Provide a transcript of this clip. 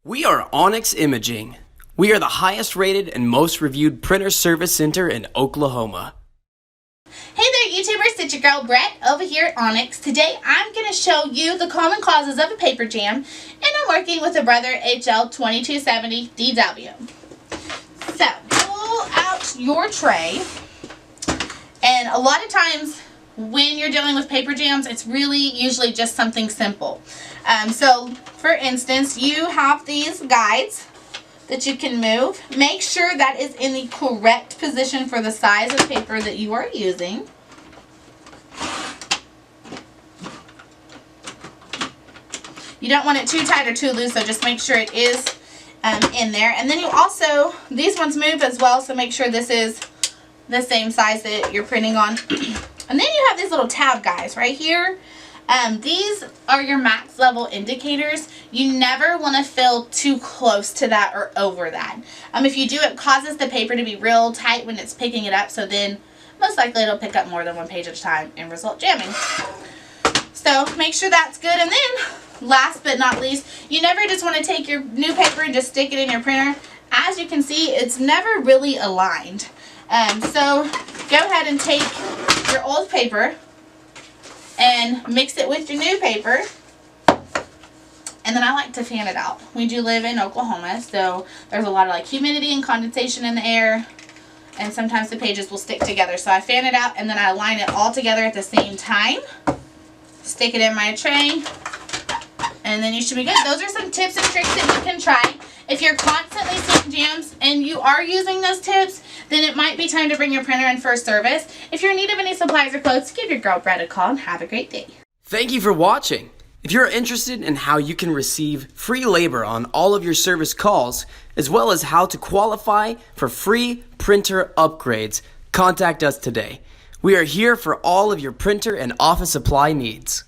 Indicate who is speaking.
Speaker 1: We are Onyx Imaging. We are the highest rated and most reviewed printer service center in Oklahoma.
Speaker 2: Hey there YouTubers, it's your girl Brett over here at Onyx. Today I'm going to show you the common causes of a paper jam, and I'm working with a Brother L2270dw. So, pull out your tray, and a lot of times when you're dealing with paper jams, it's really usually just something simple. So, for instance, you have these guides that you can move. Make sure that is in the correct position for the size of paper that you are using. You don't want it too tight or too loose, so just make sure it is in there. And then you also, these ones move as well, so make sure this is the same size that you're printing on. And then you have these little tab guys right here. These are your max level indicators. You never want to fill too close to that or over that. If you do, it causes the paper to be real tight when it's picking it up, so then most likely it'll pick up more than one page at a time and result jamming. So make sure that's good. And then last but not least, you never just want to take your new paper and just stick it in your printer. As you can see, it's never really aligned. So go ahead and take your old paper and mix it with your new paper, and then I like to fan it out. We do live in Oklahoma, so there's a lot of like humidity and condensation in the air, and sometimes the pages will stick together. So I fan it out and then I line it all together at the same time, stick it in my tray, and then you should be good. Those are some tips and tricks that you can try. If you're constantly seeing jams and you are using those tips, then it might be time to bring your printer in for a service. If you're in need of any supplies or quotes, give your girl Brett a call and have a great day.
Speaker 1: Thank you for watching. If you're interested in how you can receive free labor on all of your service calls, as well as how to qualify for free printer upgrades, contact us today. We are here for all of your printer and office supply needs.